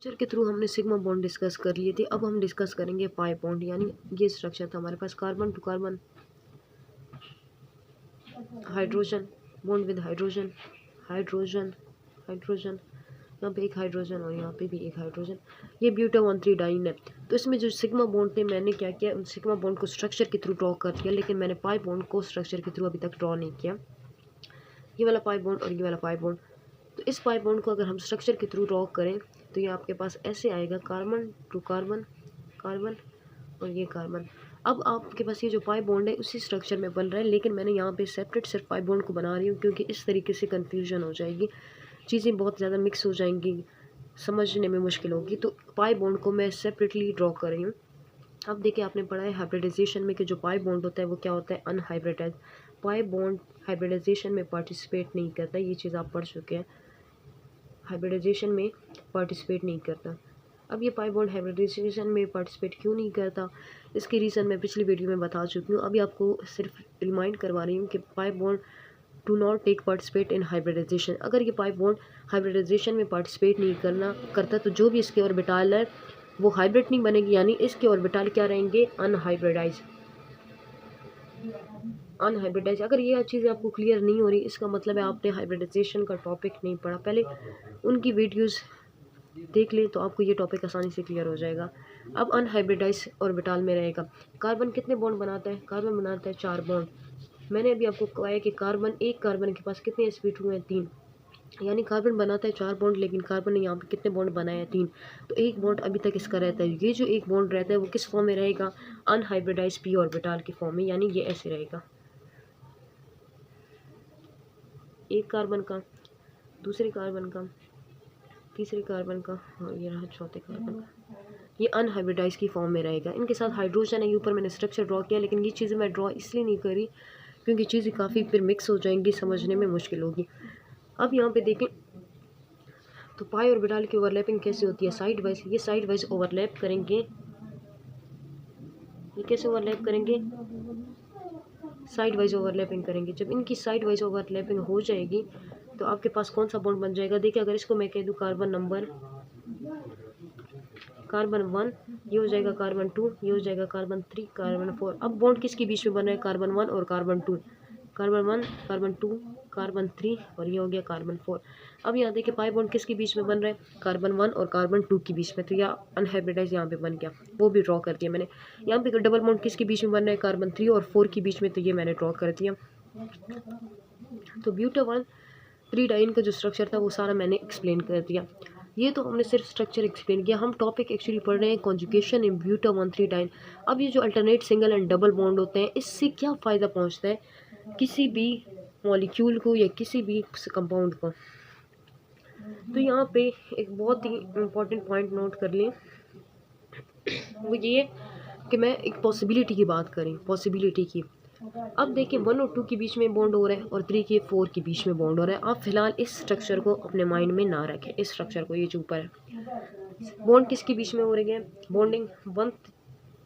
Structure के through हमने sigma bond discuss कर लिए थे। अब हम डिस्कस करेंगे पाई बॉन्ड, यानी ये स्ट्रक्चर था हमारे पास carbon to carbon, hydrogen bond with hydrogen, hydrogen hydrogen, यहाँ पे एक हाइड्रोजन और यहाँ पे भी एक हाइड्रोजन, ये ब्यूटा 1,3 डाइन है। तो इसमें जो सिग्मा बॉन्ड थे मैंने क्या किया, उन सिग्मा बॉन्ड को स्ट्रक्चर के थ्रू ड्रॉ कर दिया, लेकिन मैंने पाई बॉन्ड को स्ट्रक्चर के थ्रू अभी तक ड्रॉ नहीं किया। ये वाला पाई बॉन्ड और ये वाला पाई बॉन्ड, तो इस पाई बॉन्ड को अगर हम स्ट्रक्चर के थ्रू ड्रॉ करें तो ये आपके पास ऐसे आएगा, कार्बन टू कार्बन, कार्बन और ये कार्बन। अब आपके पास ये जो पाई बॉन्ड है उसी स्ट्रक्चर में बन रहा है, लेकिन मैंने यहाँ पे सेपरेट सिर्फ पाई बॉन्ड को बना रही हूँ, क्योंकि इस तरीके से कन्फ्यूजन हो जाएगी, चीज़ें बहुत ज़्यादा मिक्स हो जाएंगी, समझने में मुश्किल होगी। तो पाई बॉन्ड को मैं सेपरेटली ड्रॉ कर रही हूँ। अब देखिए, आपने पढ़ा है हाइब्रिडाइजेशन में कि जो पाई बॉन्ड होता है वो क्या होता है, अनहाइब्रिडाइज। पाई बॉन्ड हाइब्रिडाइजेशन में पार्टिसिपेट नहीं करता, ये चीज़ आप पढ़ चुके हैं, हाइब्रिडाइजेशन में पार्टिसिपेट नहीं करता। अब ये पाई बॉन्ड हाइब्रिडाइजेशन में पार्टिसिपेट क्यों नहीं करता, इसकी रीज़न मैं पिछली वीडियो में बता चुकी हूँ। अभी आपको सिर्फ रिमाइंड करवा रही हूँ कि pi bond do not take participate in hybridization. अगर ये पाई बॉन्ड हाइब्रिडाइजेशन में पार्टिसिपेट नहीं करता तो जो भी इसके ऑर्बिटल है वो हाइब्रिड नहीं बनेगी, यानी इसके ऑर्बिटल क्या रहेंगे, अनहाइब्रिडाइज, अनहाइब्रिडाइज। अगर ये चीज़ें आपको क्लियर नहीं हो रही, इसका मतलब है आपने हाइब्रिडाइजेशन का टॉपिक नहीं पढ़ा। पहले उनकी वीडियोस देख लें तो आपको ये टॉपिक आसानी से क्लियर हो जाएगा। अब अनहाइब्रिडाइज ऑर्बिटल में रहेगा। कार्बन कितने बॉन्ड बनाता है, कार्बन बनाता है 4 बॉन्ड। मैंने अभी आपको कहा है कि एक कार्बन के पास कितने sp2 हैं, 3, यानी कार्बन बनाता है 4 बॉन्ड, लेकिन कार्बन ने यहाँ पे कितने बॉन्ड बनाए हैं, 3। तो एक बॉन्ड अभी तक इसका रहता है। ये जो एक बॉन्ड रहता है वो किस फॉर्म में रहेगा, अनहाइब्रिडाइज p ऑर्बिटल के फॉर्म में, यानी ये ऐसे रहेगा, एक कार्बन का, दूसरे कार्बन का, तीसरे कार्बन का और ये रहा चौथे कार्बन का, ये अनहाइब्रिडाइज की फॉर्म में रहेगा। इनके साथ हाइड्रोजन है, ये ऊपर मैंने स्ट्रक्चर ड्रॉ किया, लेकिन ये चीज़ें मैं ड्रॉ इसलिए नहीं करी क्योंकि चीज़ें काफ़ी फिर मिक्स हो जाएंगी, समझने में मुश्किल होगी। अब यहाँ पे देखें तो पाई ऑर्बिटल की ओवरलैपिंग कैसे होती है, साइड वाइज, ये साइड वाइज ओवरलैप करेंगे। ये कैसे ओवरलैप करेंगे, साइड वाइज ओवरलैपिंग करेंगे। जब इनकी साइड वाइज ओवरलैपिंग हो जाएगी तो आपके पास कौन सा बॉन्ड बन जाएगा, देखिए अगर इसको मैं कह दूँ कार्बन 1, ये हो जाएगा कार्बन 2, ये हो जाएगा कार्बन 3, कार्बन 4। अब बॉन्ड किसके बीच में बन रहा है, कार्बन 1 और कार्बन 2, कार्बन 1, कार्बन 2, कार्बन 3 और ये हो गया कार्बन 4। अब यहाँ देखिए पाई बॉन्ड किसके बीच में बन रहा है, कार्बन 1 और कार्बन 2 के बीच में, तो यह अनहाइब्रिडाइज यहाँ पे बन गया, वो भी ड्रॉ कर दिया मैंने। यहाँ पे डबल बॉन्ड किसके बीच में बन रहा है, कार्बन 3 और 4 के बीच में, तो ये मैंने ड्रॉ कर दिया। तो ब्यूटा 1,3 डाइन का जो स्ट्रक्चर था वो सारा मैंने एक्सप्लेन कर दिया। ये तो हमने सिर्फ स्ट्रक्चर एक्सप्लेन किया, हम टॉपिक एक्चुअली पढ़ रहे हैं कॉन्जुगेशन इन ब्यूटा 1,3 डाइन। अब ये जो alternate single and double bond होते हैं, इससे क्या फ़ायदा पहुंचता है किसी भी मॉलिक्यूल को या किसी भी कंपाउंड को, तो यहाँ पे एक बहुत ही इम्पोर्टेंट पॉइंट नोट कर लें, वो ये कि मैं एक पॉसिबिलिटी की बात करें, पॉसिबिलिटी की। अब देखिए 1 और 2 के बीच में बॉन्ड हो रहा है और 3 के 4 के बीच में बॉन्ड हो रहा है। आप फिलहाल इस स्ट्रक्चर को अपने माइंड में ना रखें, इस स्ट्रक्चर को, ये जो ऊपर है बॉन्ड किसके बीच में हो रही है, बॉन्डिंग 1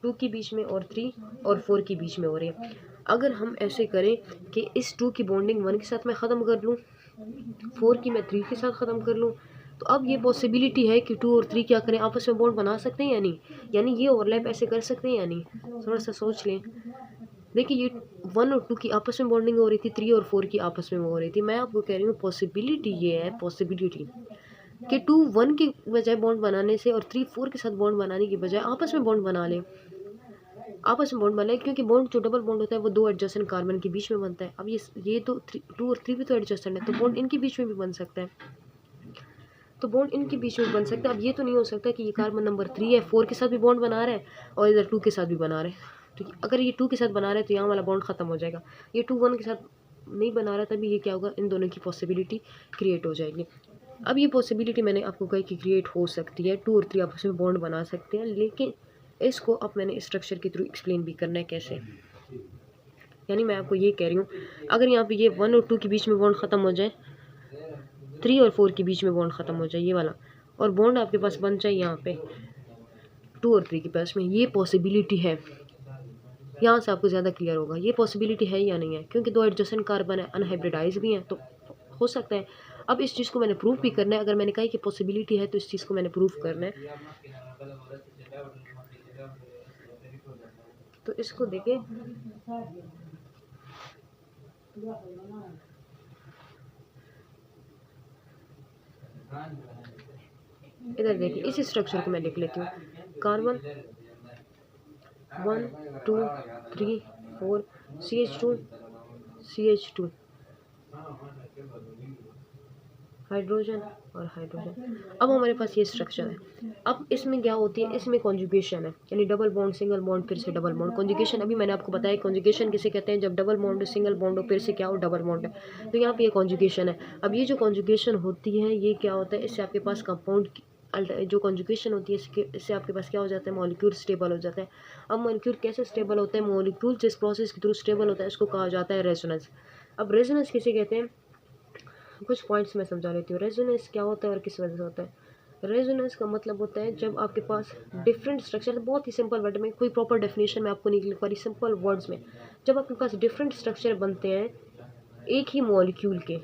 2 के बीच में और 3 और 4 के बीच में हो रही है। अगर हम ऐसे करें कि इस 2 की बॉन्डिंग 1 के साथ मैं ख़त्म कर लूँ, 4 की मैं 3 के साथ ख़त्म कर लूँ, तो अब ये पॉसिबिलिटी है कि 2 और 3 क्या करें, आपस में बॉन्ड बना सकते हैं या नहीं, यानी ये ओवरलैप ऐसे कर सकते हैं या नहीं, थोड़ा सा सोच लें। देखिए ये 1 और 2 की आपस में बॉन्डिंग हो रही थी, 3 और 4 की आपस में हो रही थी। मैं आपको कह रही हूँ पॉसिबिलिटी ये है, पॉसिबिलिटी कि 2 1 की बजाय बॉन्ड बनाने से और 3 4 के साथ बॉन्ड बनाने की बजाय आपस में बॉन्ड बना लें, आपस में बॉन्ड बना लें, क्योंकि बॉन्ड जो डबल बॉन्ड होता है वो 2 एडजेसेंट कार्बन के बीच में बनता है। अब ये तो 2 और 3 भी तो एडजेसेंट है, तो बॉन्ड इनके बीच में भी बन सकता है, तो बॉन्ड इनके बीच में बन सकता है। अब ये तो नहीं हो सकता कि ये कार्बन नंबर 3 है, 4 के साथ भी बॉन्ड बना रहा है और इधर 2 के साथ भी बना रहा है। तो अगर ये 2 के साथ बना रहा है तो यहाँ वाला बॉन्ड ख़त्म हो जाएगा। ये 2 1 के साथ नहीं बना रहा, तभी ये क्या होगा, इन दोनों की पॉसिबिलिटी क्रिएट हो जाएगी। अब ये पॉसिबिलिटी मैंने आपको कही कि क्रिएट हो सकती है, 2 और 3 आपस में बॉन्ड बना सकते हैं, लेकिन इसको अब मैंने स्ट्रक्चर के थ्रू एक्सप्लेन भी करना है कैसे। यानी मैं आपको ये कह रही हूँ, अगर यहाँ पे ये 1 और 2 के बीच में बॉन्ड ख़त्म हो जाए, 3 और 4 के बीच में बॉन्ड ख़त्म हो जाए ये वाला, और बॉन्ड आपके पास बन जाए यहाँ पे 2 और 3 के पास में, ये पॉसिबिलिटी है। यहाँ से आपको ज़्यादा क्लियर होगा ये पॉसिबिलिटी है या नहीं है, क्योंकि 2 एडजेसेंट कार्बन है, अनहाइब्रिडाइज भी हैं, तो हो सकता है। अब इस चीज़ को मैंने प्रूफ भी करना है। अगर मैंने कहा कि पॉसिबिलिटी है तो इस चीज़ को मैंने प्रूफ करना है। तो इसको देखें, इधर देखिए, इसी स्ट्रक्चर को मैं लिख लेती हूँ। कार्बन 1 2 3 4 CH2 CH2 हाइड्रोजन और हाइड्रोजन। अब हमारे पास ये स्ट्रक्चर है। अब इसमें क्या होती है, इसमें कॉन्जुगेशन है, यानी डबल बॉन्ड सिंगल बॉन्ड फिर से डबल बॉन्ड। कॉन्जुगेशन अभी मैंने आपको बताया, कॉन्जुगेशन किसे कहते हैं, जब डबल बॉन्ड सिंगल बॉन्ड हो फिर से क्या हो, डबल बॉन्ड है। तो यहाँ पे ये कॉन्जुगेशन है। अब ये जो कॉन्जुगेशन होती है ये क्या होता है, इससे आपके पास कंपाउंड जो कॉन्जुगेशन होती है इससे आपके पास क्या हो जाता है, मॉलिक्यूल स्टेबल हो जाता है। अब मॉलिक्यूल कैसे स्टेबल होता है, मॉलिक्यूल जिस प्रोसेस के थ्रू स्टेबल होता है इसको कहा जाता है रेजोनेंस। अब रेजोनेंस किसे कहते हैं, कुछ पॉइंट्स मैं समझा लेती हूँ। रेजोनेंस क्या होता है और किस वजह से होता है। रेजोनेंस का मतलब होता है जब आपके पास डिफरेंट स्ट्रक्चर, बहुत ही सिंपल वर्ड में, कोई प्रॉपर डेफिनेशन में आपको नहीं लिख पा रही, सिंपल वर्ड्स में, जब आपके पास डिफरेंट स्ट्रक्चर बनते हैं एक ही मॉलिक्यूल के,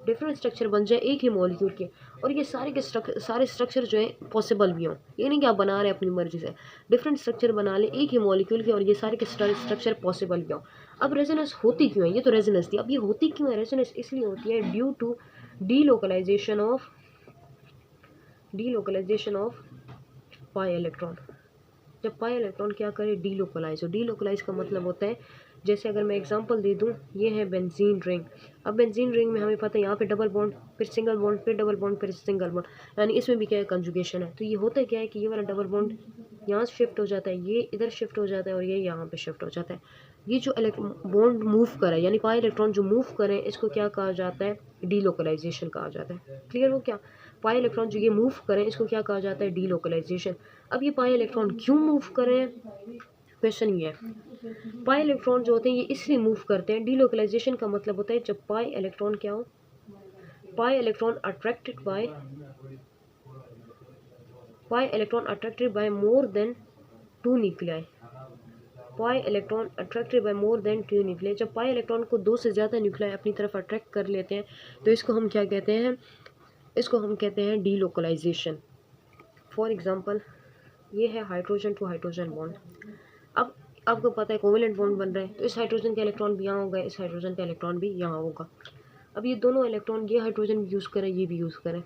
डिफरेंट स्ट्रक्चर बन जाए एक ही मॉलिक्यूल के, और ये सारे के सारे स्ट्रक्चर जो है पॉसिबल भी हों, ये नहीं कि आप बना रहे हैं अपनी मर्जी से, डिफरेंट स्ट्रक्चर बना ले एक ही मॉलिक्यूल के और ये सारे के स्ट्रक्चर पॉसिबल भी हों। अब रेजोनेंस होती क्यों है, ये तो रेजोनेंस थी। अब ये होती क्यों है, रेजोनेंस इसलिए होती है due to delocalization of pi electron. जब पाई इलेक्ट्रॉन क्या करे, डीलोकलाइज हो। डीलोकलाइज का मतलब होता है, जैसे अगर मैं एग्जांपल दे दूं, ये है बेंजीन रिंग। अब बेंजीन रिंग में हमें पता है यहाँ पे डबल बॉन्ड, फिर सिंगल बॉन्ड, फिर डबल बॉन्ड, फिर सिंगल बॉन्ड, यानी इसमें भी क्या है, कंजुगेशन है। तो ये होता है क्या है कि ये वाला डबल बॉन्ड यहाँ शिफ्ट हो जाता है, ये इधर शिफ्ट हो जाता है और ये यहाँ पे शिफ्ट हो जाता है। ये जो बॉन्ड मूव करे, यानी पाई इलेक्ट्रॉन जो मूव करें, इसको क्या कहा जाता है, डीलोकलाइजेशन कहा जाता है। क्लियर हो क्या, पाई इलेक्ट्रॉन जो ये मूव करें इसको क्या कहा जाता है, डीलोकलाइजेशन। अब ये पाई इलेक्ट्रॉन क्यों मूव करें, क्वेश्चन ये है। पाई इलेक्ट्रॉन जो होते हैं ये इसलिए मूव करते हैं, डीलोकलाइजेशन का मतलब होता है जब पाई इलेक्ट्रॉन क्या हो, pi electron attracted by more than 2 nuclei. Pi electron attracted by more than 2 nuclei, जब पाई इलेक्ट्रॉन को 2 से ज़्यादा न्यूक्लियाई अपनी तरफ अट्रैक्ट कर लेते हैं तो इसको हम क्या कहते हैं, इसको हम कहते हैं डीलोकलाइजेशन। फॉर एग्जांपल ये है हाइड्रोजन टू हाइड्रोजन बॉन्ड। अब आपको पता है कोवेलेंट बॉन्ड बन रहा है, तो इस हाइड्रोजन का इलेक्ट्रॉन भी यहाँ होगा, इस हाइड्रोजन का इलेक्ट्रॉन भी यहाँ होगा। अब ये दोनों इलेक्ट्रॉन, ये हाइड्रोजन भी यूज़ करें, ये भी यूज़ करें,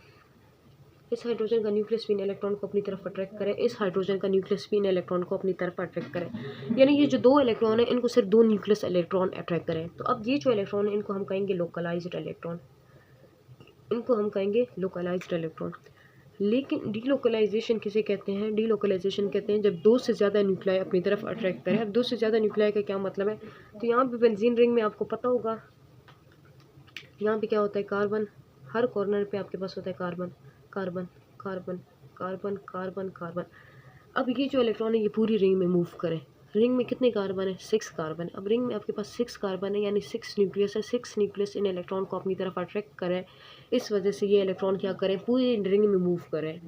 इस हाइड्रोजन का न्यूक्लियस स्पिन इलेक्ट्रॉन को अपनी तरफ अट्रैक्ट करें, इस हाइड्रोजन का न्यूक्लियस स्पिन इलेक्ट्रॉन को अपनी तरफ अट्रैक्ट करें, यानी ये जो 2 इलेक्ट्रॉन है इनको सिर्फ 2 न्यूक्लियस इलेक्ट्रॉन अट्रैक्ट करें। तो अब ये जो इलेक्ट्रॉन है इनको हम कहेंगे लोकलाइज्ड इलेक्ट्रॉन, इनको हम कहेंगे लोकलाइज्ड इलेक्ट्रॉन। लेकिन डीलोकलाइजेशन किसे कहते हैं, डीलोकलाइजेशन कहते हैं जब 2 से ज़्यादा न्यूक्लियाई अपनी तरफ अट्रैक्ट करें। अब 2 से ज़्यादा न्यूक्लियाई का क्या मतलब है, तो यहाँ पे बेंजीन रिंग में आपको पता होगा, यहाँ पे क्या होता है, कार्बन, हर कॉर्नर पे आपके पास होता है carbon carbon carbon carbon carbon carbon. अब ये जो इलेक्ट्रॉन है ये पूरी रिंग में मूव करें, रिंग में कितने कार्बन है, 6 कार्बन। अब रिंग में आपके पास 6 कार्बन है, यानी 6 न्यूक्लियस है, 6 न्यूक्लियस इन इलेक्ट्रॉन को अपनी तरफ अट्रैक्ट करें, इस वजह से ये इलेक्ट्रॉन क्या करें, पूरी रिंग में मूव करें,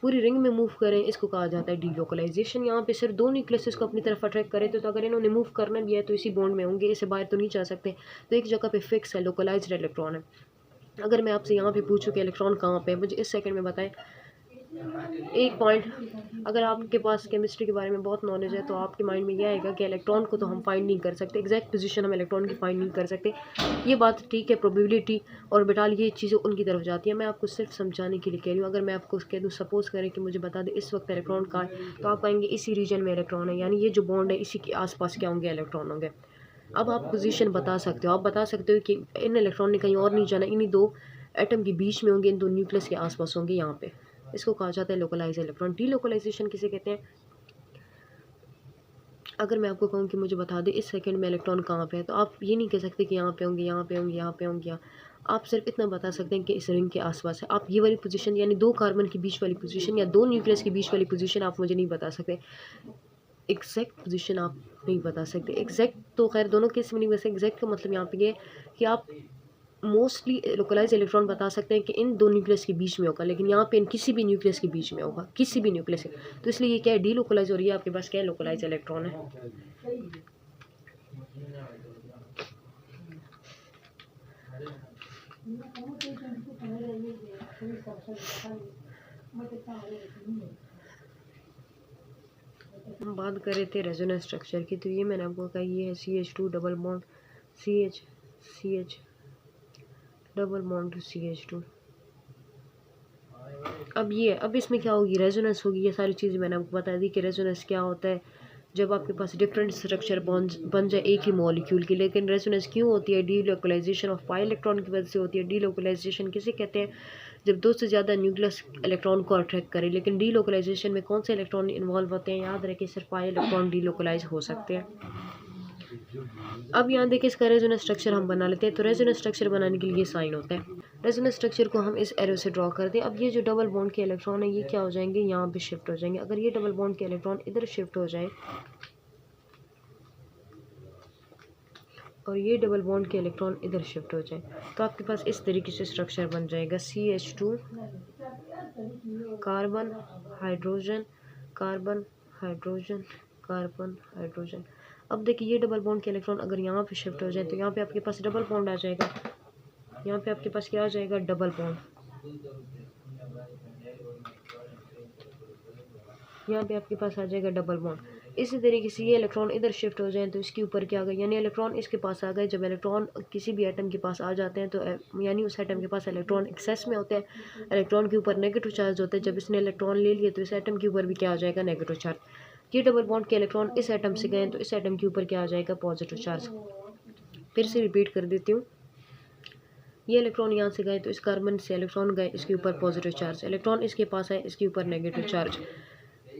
पूरी रिंग में मूव करें, इसको कहा जाता है डीलोकलाइजेशन। यहाँ पे सिर्फ 2 न्यूक्लियस को अपनी तरफ अट्रैक्ट करें, तो अगर इन्होंने मूव करना भी है तो इसी बॉन्ड में होंगे, इसे बाहर तो नहीं जा सकते, तो एक जगह पे फिक्स है, लोकलाइज्ड इलेक्ट्रॉन है। अगर मैं आपसे यहाँ पे पूछूँ कि इलेक्ट्रॉन कहाँ पे है, मुझे इस सेकंड में बताएं। एक पॉइंट, अगर आपके पास केमिस्ट्री के बारे में बहुत नॉलेज है तो आपके माइंड में यह आएगा कि इलेक्ट्रॉन को तो हम फाइंड नहीं कर सकते, एग्जैक्ट पोजीशन हम इलेक्ट्रॉन की फाइंड नहीं कर सकते। ये बात ठीक है, प्रोबेबिलिटी और बेटाल ये चीज़ें उनकी तरफ जाती है, मैं आपको सिर्फ समझाने के लिए कह रही हूँ। अगर मैं आपको कह दूँ, सपोज करें कि मुझे बता दें इस वक्त इलेक्ट्रॉन कहाँ है, तो आप कहेंगे इसी रीजन में इलेक्ट्रॉन है, यानी ये जो बॉन्ड है इसी के आसपास क्या होंगे, इलेक्ट्रॉन होंगे। अब आप पोजीशन बता सकते हो, आप बता सकते हो कि इन इलेक्ट्रॉन ने कहीं और नहीं जाना, इन्हीं 2 एटम के बीच में होंगे, इन 2 न्यूक्लियस के आसपास होंगे यहाँ पे, इसको कहा जाता है लोकलाइज इलेक्ट्रॉन। डीलोकलाइजेशन किसे कहते हैं, अगर मैं आपको कहूँ कि मुझे बता दें इस सेकंड में इलेक्ट्रॉन कहाँ पे है, तो आप ये नहीं कह सकते कि यहाँ पे होंगे, यहाँ पे होंगे, यहाँ पे होंगे, आप सिर्फ इतना बता सकते हैं कि इस रिंग के आसपास है। आप ये वाली पोजीशन, यानी 2 कार्बन के बीच वाली पोजीशन या 2 न्यूक्लियस के बीच वाली पोजीशन आप मुझे नहीं बता सकते, एग्जैक्ट पोजीशन आप नहीं बता सकते। एग्जैक्ट तो खैर दोनों केस में नहीं, वैसे एग्जैक्ट का मतलब यहाँ पे ये कि आप मोस्टली लोकलाइज इलेक्ट्रॉन बता सकते हैं कि इन 2 न्यूक्लियस के बीच में होगा, लेकिन यहाँ पे इन किसी भी न्यूक्लियस के बीच में होगा, किसी भी न्यूक्लियस, तो इसलिए ये क्या है, डीलोकलाइज, और ये आपके पास क्या है, लोकलाइज इलेक्ट्रॉन है। हम बात कर रहे थे रेजोनेंस स्ट्रक्चर की, तो ये मैंने आपको कहा ये है CH2 double bond CH double bond to CH2। अब इसमें क्या होगी, रेजोनेंस होगी। ये सारी चीज़ें मैंने आपको बता दी कि रेजोनेंस क्या होता है, जब आपके पास डिफरेंट स्ट्रक्चर बन जाए एक ही मॉलिक्यूल की। लेकिन रेजोनेंस क्यों होती है, डीलोकलाइजेशन ऑफ पाई इलेक्ट्रॉन की वजह से होती है। डीलोकलाइजेशन किसे कहते हैं, जब दो से ज़्यादा न्यूक्लियस इलेक्ट्रॉन को अट्रैक्ट करे। लेकिन डीलोकलाइजेशन में कौन से इलेक्ट्रॉन इन्वॉल्व होते हैं, याद रखें सिर्फ पाई इलेक्ट्रॉन डीलोकलाइज हो सकते हैं। अब यहाँ देखिए इसका रेजोनेंस स्ट्रक्चर हम बना लेते हैं। तो रेजोनेंस स्ट्रक्चर बनाने के लिए ये साइन होता है। रेजोनेंस स्ट्रक्चर को हम इस एरो से ड्रॉ करते हैं। अब ये जो डबल बॉन्ड के इलेक्ट्रॉन है ये क्या हो जाएंगे, यहाँ पे शिफ्ट हो जाएंगे। अगर ये डबल बॉन्ड के इलेक्ट्रॉन इधर शिफ्ट हो जाए और ये डबल बॉन्ड के इलेक्ट्रॉन इधर शिफ्ट हो जाए, तो आपके पास इस तरीके से स्ट्रक्चर बन जाएगा CH2 carbon hydrogen carbon hydrogen carbon hydrogen. अब देखिए ये डबल बॉन्ड के इलेक्ट्रॉन अगर यहाँ पे शिफ्ट हो जाए तो यहाँ पे आपके पास डबल बॉन्ड आ जाएगा। यहाँ पे आपके पास क्या आ जाएगा, डबल बॉन्ड। यहाँ पे आपके पास आ जाएगा डबल बॉन्ड। इसी तरीके से ये इलेक्ट्रॉन इधर शिफ्ट हो जाए तो इसके ऊपर क्या आ गया, यानी इलेक्ट्रॉन इसके पास आ गए। जब इलेक्ट्रॉन किसी भी एटम के पास आ जाते हैं तो यानी उस एटम के पास इलेक्ट्रॉन एक्सेस में होते हैं, इलेक्ट्रॉन के ऊपर नेगेटिव चार्ज होता है। जब इसने इलेक्ट्रॉन ले लिए तो इस एटम के ऊपर भी क्या आ जाएगा, नेगेटिव चार्ज। ये डबल बॉन्ड के इलेक्ट्रॉन इस एटम से गए तो इस एटम के ऊपर क्या आ जाएगा, पॉजिटिव चार्ज। फिर से रिपीट कर देती हूँ, ये इलेक्ट्रॉन यहाँ से गए तो इस कार्बन से इलेक्ट्रॉन गए, इसके ऊपर पॉजिटिव चार्ज। इलेक्ट्रॉन इसके पास है, इसके ऊपर नेगेटिव चार्ज।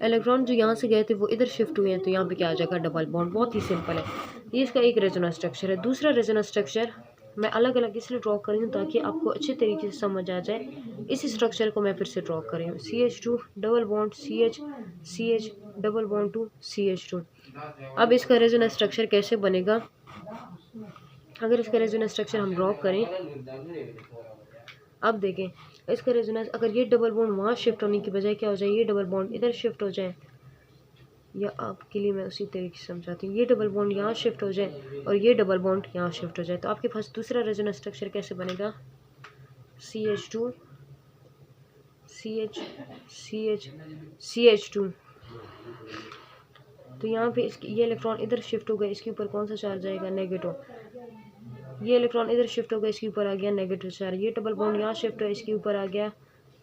इलेक्ट्रॉन जो यहाँ से गए थे वो इधर शिफ्ट हुए हैं तो यहाँ पे क्या आ जाएगा, डबल बॉन्ड। बहुत ही सिंपल है। ये इसका एक रेजोनेंस स्ट्रक्चर है। दूसरा रेजोनेंस स्ट्रक्चर मैं अलग अलग इसलिए ड्रॉ कर रही हूँ ताकि आपको अच्छे तरीके से समझ आ जाए। इस स्ट्रक्चर को मैं फिर से ड्रॉ कर रही हूँ, CH2 double bond CH double bond to CH2। अब इसका रेजोनेंस स्ट्रक्चर कैसे बनेगा, अगर इसका रेजोनेंस स्ट्रक्चर हम ड्रॉ करें, अब देखें इसका रेजोनेंस, अगर ये डबल बॉन्ड वहाँ शिफ्ट होने की बजाय क्या हो जाए, ये डबल बॉन्ड इधर शिफ्ट हो जाए, या आपके लिए मैं उसी तरीके से समझाती हूँ, ये डबल बॉन्ड यहाँ शिफ्ट हो जाए और ये डबल बॉन्ड यहाँ शिफ्ट हो जाए, तो आपके पास दूसरा रेजोनेंस स्ट्रक्चर कैसे बनेगा, CH2 CH2। तो यहाँ पे ये इलेक्ट्रॉन इधर शिफ्ट हो गया, इसके ऊपर कौन सा चार्ज आएगा, नेगेटिव। ये इलेक्ट्रॉन इधर शिफ्ट हो गया, इसके ऊपर आ गया नेगेटिव चार्ज। ये डबल बॉन्ड यहाँ शिफ्ट हो, इसके ऊपर आ गया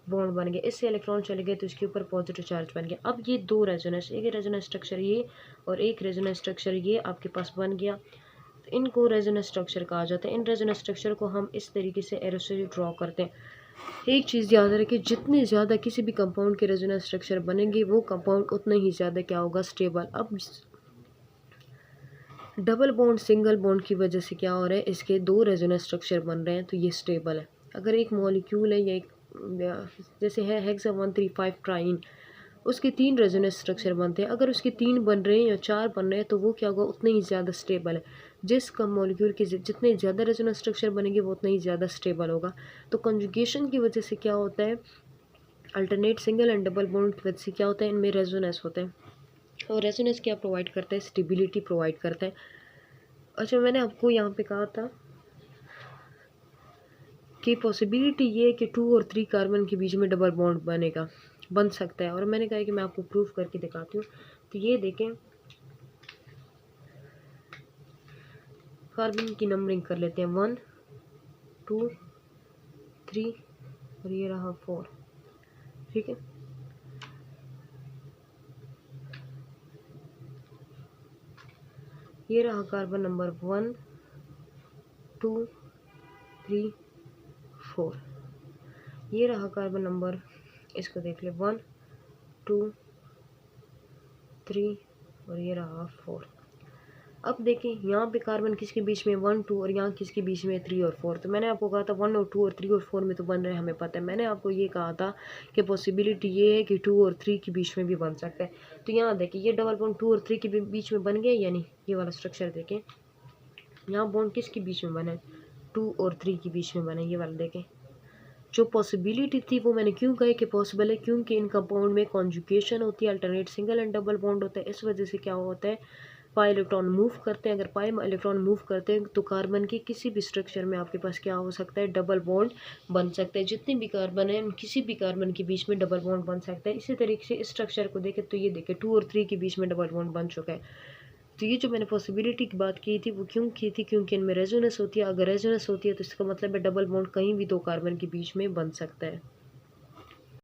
बॉन्ड बन गया, इससे इलेक्ट्रॉन चले गए तो इसके ऊपर पॉजिटिव चार्ज बन गया। अब ये दो रेजोनेंस, एक रेजोनेंस स्ट्रक्चर ये और एक रेजोनेंस स्ट्रक्चर ये आपके पास बन गया। तो इनको रेजोनेंस स्ट्रक्चर कहा जाता है। इन रेजोनेंस स्ट्रक्चर को हम इस तरीके से एरो से ड्रॉ करते हैं। एक चीज़ याद रखें, जितने ज़्यादा किसी भी कंपाउंड के रेजोनेंस स्ट्रक्चर बनेंगे वो कंपाउंड उतना ही ज़्यादा क्या होगा, स्टेबल। अब डबल बॉन्ड सिंगल बॉन्ड की वजह से क्या हो रहा है, इसके दो रेजोनेंस स्ट्रक्चर बन रहे हैं तो ये स्टेबल है। अगर एक मॉलिक्यूल है या एक जैसे है हेक्सा-1,3,5 ट्राइन, उसके 3 रेजोनेंस स्ट्रक्चर बनते हैं। अगर उसके 3 बन रहे हैं या 4 बन रहे हैं तो वो क्या होगा, उतने ही ज़्यादा स्टेबल है। जिस कम मॉलिक्यूल के जितने ज़्यादा रेजोनेंस स्ट्रक्चर बनेंगे वो उतना ही ज़्यादा स्टेबल होगा। तो कंजुगेशन की वजह से क्या होता है, alternate single and double bond की वजह से क्या होता है, इनमें रेजोनेंस होता है। और रेजोनेंस क्या प्रोवाइड करता है, स्टेबिलिटी प्रोवाइड करता है। अच्छा, मैंने आपको यहाँ पे कहा था कि पॉसिबिलिटी ये है कि 2 और 3 कार्बन के बीच में डबल बॉन्ड बन सकता है, और मैंने कहा कि मैं आपको प्रूफ करके दिखाती हूँ। तो ये देखें, कार्बन की नंबरिंग कर लेते हैं, 1 2 3 और ये रहा 4, ठीक है। ये रहा कार्बन नंबर 1 2 3 4। ये रहा कार्बन नंबर, इसको देख ले, 1 2 3 और ये रहा 4। अब देखें यहाँ पे कार्बन किसके बीच में, 1 2 और यहाँ किसके बीच में, 3 और 4। तो मैंने आपको कहा था 1 और 2 और 3 और 4 में तो बन रहे हैं, हमें पता है। मैंने आपको ये कहा था कि पॉसिबिलिटी ये है कि 2 और 3 के बीच में भी बन सकता है। तो यहाँ देखें ये डबल बॉन्ड 2 और 3 के बीच में बन गया, यानी ये वाला स्ट्रक्चर देखें, यहाँ बॉन्ड किसके बीच में बना है, 2 और 3 के बीच में बना है। ये वाला देखें, जो पॉसिबिलिटी थी वो मैंने क्यों कही कि पॉसिबल है, क्योंकि इन कंपाउंड में कॉन्जुगेशन होती है, alternate single and double bond होता है। इस वजह से क्या होता है, पाई इलेक्ट्रॉन मूव करते हैं। अगर पाई इलेक्ट्रॉन मूव करते हैं तो कार्बन के किसी भी स्ट्रक्चर में आपके पास क्या हो सकता है, डबल बॉन्ड बन सकता है। जितने भी कार्बन है किसी भी कार्बन के बीच में डबल बॉन्ड बन सकता है। इसी तरीके से इस स्ट्रक्चर को देखें तो ये देखें 2 और 3 के बीच में डबल बॉन्ड बन चुका है। तो ये जो मैंने पॉसिबिलिटी की बात की थी वो क्यों की थी, क्योंकि इनमें रेजोनेंस होती है। अगर रेजोनेंस होती है तो इसका मतलब है डबल बॉन्ड कहीं भी दो कार्बन के बीच में बन सकता है।